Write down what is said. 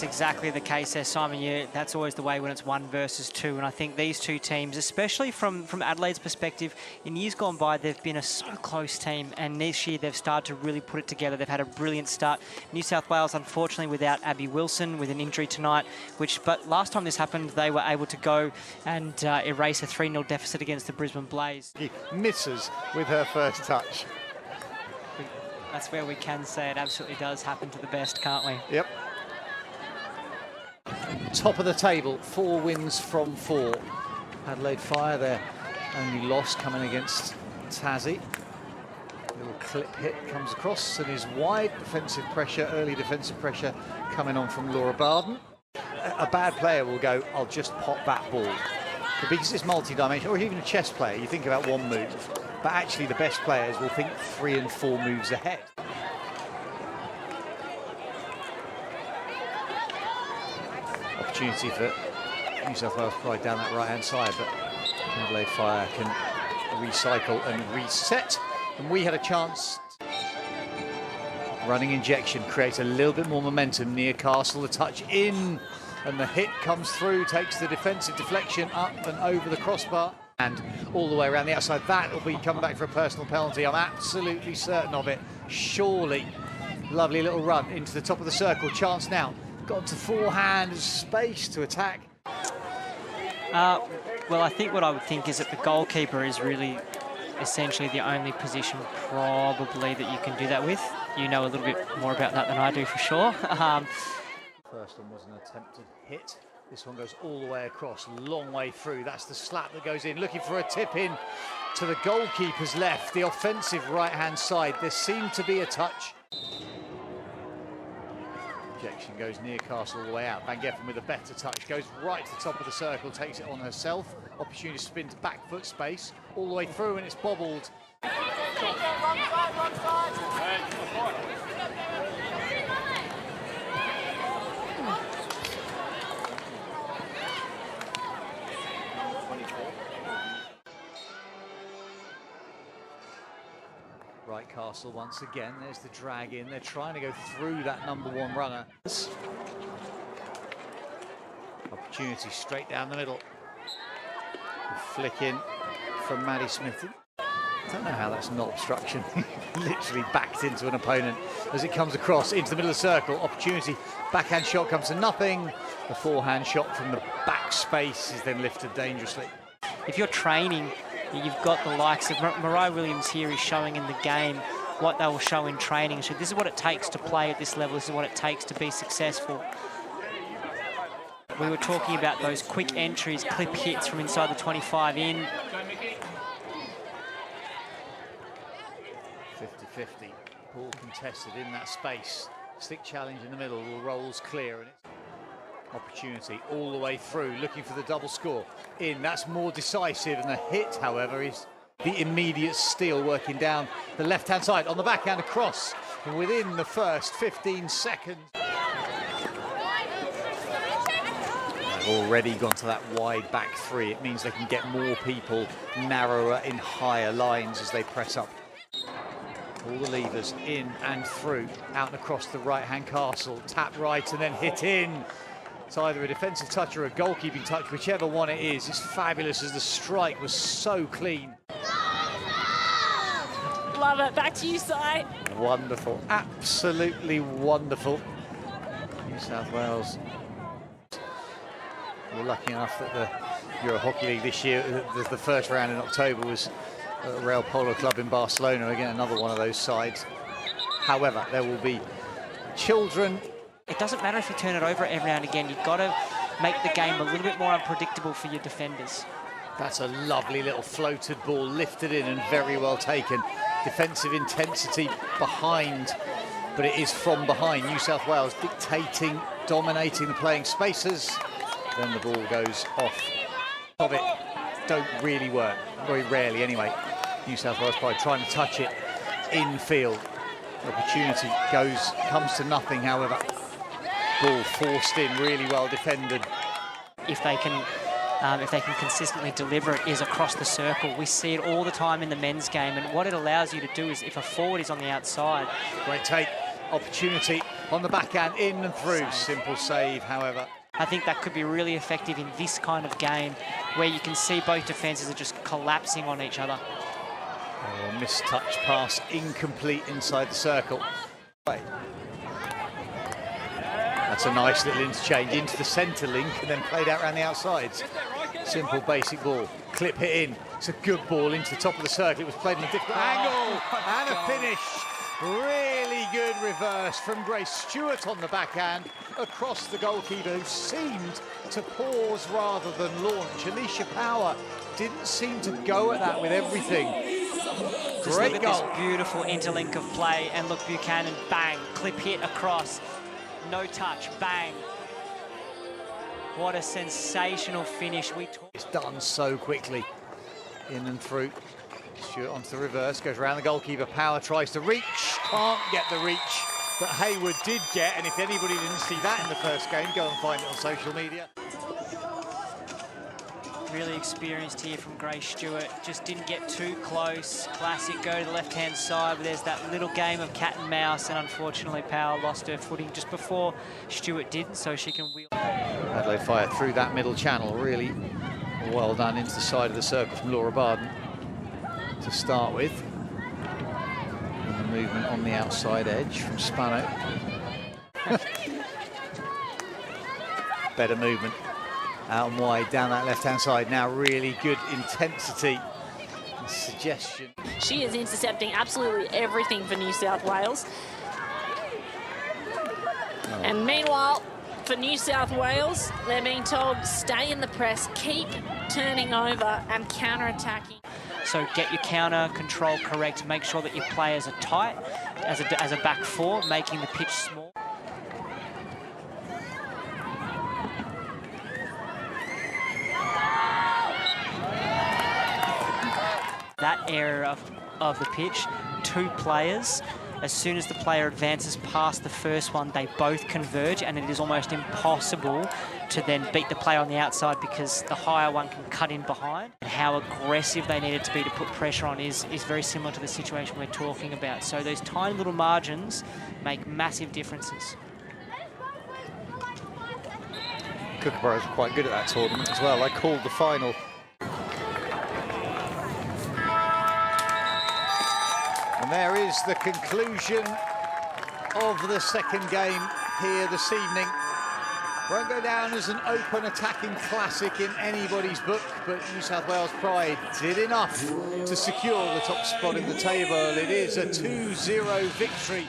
That's exactly the case there, Simon. That's always the way when it's 1 versus 2. And I think these two teams, especially from Adelaide's perspective, in years gone by, they've been a so close team. And this year, they've started to really put it together. They've had a brilliant start. New South Wales, unfortunately, without Abby Wilson with an injury tonight, but last time this happened, they were able to go and erase a 3-0 deficit against the Brisbane Blaze. He misses with her first touch. That's where we can say it absolutely does happen to the best, can't we? Yep. Top of the table, 4 wins from 4. Adelaide Fire, their only loss coming against Tassie. Little clip hit comes across and is wide. Defensive pressure, early defensive pressure coming on from Laura Barden. A bad player will go, I'll just pop that ball. But because it's multi-dimensional, or even a chess player, you think about one move. But actually the best players will think 3 and 4 moves ahead. Opportunity for New South Wales Pride down that right-hand side, but Adelaide Fire can recycle and reset. And we had a chance. Running injection creates a little bit more momentum near Castle. The touch in, and the hit comes through, takes the defensive deflection up and over the crossbar. And all the way around the outside. That will be coming back for a personal penalty. I'm absolutely certain of it. Surely. Lovely little run into the top of the circle. Chance now. Got to forehand, space to attack. Well, I think what I would think is that the goalkeeper is really essentially the only position probably that you can do that with. You know a little bit more about that than I do for sure. First one was an attempted hit. This one goes all the way across, long way through. That's the slap that goes in, looking for a tip in to the goalkeeper's left, the offensive right-hand side. There seemed to be a touch. Injection goes near Castle all the way out. Van Geffen with a better touch, goes right to the top of the circle, takes it on herself. Opportunity to spin to back foot space, all the way through, and it's bobbled. Right, Castle once again. There's the drag in. They're trying to go through that #1 runner. Opportunity straight down the middle. The flick in from Maddie Smith. I don't know how that's not obstruction. Literally backed into an opponent as it comes across into the middle of the circle. Opportunity, backhand shot comes to nothing. The forehand shot from the back space is then lifted dangerously. If you're training, you've got the likes of Mariah Williams here is showing in the game what they will show in training. So this is what it takes to play at this level. This is what it takes to be successful. We were talking about those quick entries, clip hits from inside the 25 in. 50-50, ball contested in that space. Stick challenge in the middle, the roll's clear, and it's opportunity all the way through, looking for the double score. In, that's more decisive, and the hit, however, is the immediate steal working down the left-hand side on the backhand across. And within the first 15 seconds. They've already gone to that wide back 3. It means they can get more people narrower in higher lines as they press up. All the levers in and through, out and across the right-hand Castle. Tap right and then hit in. It's either a defensive touch or a goalkeeping touch, whichever one it is. It's fabulous as the strike was so clean. Love it. Back to you, Si. Wonderful. Absolutely wonderful. New South Wales. We're lucky enough that the Euro Hockey League this year, the first round in October was at Real Polo Club in Barcelona. Again, another one of those sides. However, there will be children. It doesn't matter if you turn it over every now and again. You've got to make the game a little bit more unpredictable for your defenders. That's a lovely little floated ball, lifted in and very well taken. Defensive intensity behind, but it is from behind. New South Wales dictating, dominating the playing spaces. Then the ball goes off of it. Don't really work, very rarely anyway. New South Wales Pride trying to touch it infield. Opportunity comes to nothing, however. Ball forced in, really well defended. If they can consistently deliver it, is across the circle. We see it all the time in the men's game, and what it allows you to do is, if a forward is on the outside. Great take, opportunity on the backhand, in and through. Simple save, however. I think that could be really effective in this kind of game where you can see both defences are just collapsing on each other. Oh, missed touch pass, incomplete inside the circle. That's a nice little interchange into the centre link and then played out around the outsides. Simple basic ball, clip hit in. It's a good ball into the top of the circle. It was played in a different angle and a finish. Really good reverse from Grace Stewart on the backhand across the goalkeeper, who seemed to pause rather than launch. Alicia Power didn't seem to go at that with everything. Just Great look at goal. this beautiful interlink of play, and look, Buchanan, bang, clip hit across, no touch, bang. What a sensational finish. It's done so quickly, in and through. Stewart onto the reverse, goes around the goalkeeper. Power tries to reach, can't get the reach that Hayward did get, and if anybody didn't see that in the first game, go and find it on social media. Really experienced here from Grace Stewart, just didn't get too close. Classic, go to the left-hand side, but there's that little game of cat and mouse, and unfortunately Power lost her footing just before Stewart did, so she can wheel. Adelaide fire through that middle channel, really well done into the side of the circle from Laura Barden to start with. And the movement on the outside edge from Spano. Better movement out and wide down that left-hand side. Now really good intensity and suggestion. She is intercepting absolutely everything for New South Wales. And meanwhile, for New South Wales, they're being told stay in the press, keep turning over and counter-attacking. So get your counter control correct, make sure that your players are tight as a back four, making the pitch small. That area of the pitch, two players, as soon as the player advances past the first one, they both converge, and it is almost impossible to then beat the player on the outside because the higher one can cut in behind. And how aggressive they needed to be to put pressure on is very similar to the situation we're talking about. So those tiny little margins make massive differences. Kookaburras were quite good at that tournament as well. I called the final. And there is the conclusion of the second game here this evening. Won't go down as an open attacking classic in anybody's book, but New South Wales Pride did enough to secure the top spot in the table. It is a 2-0 victory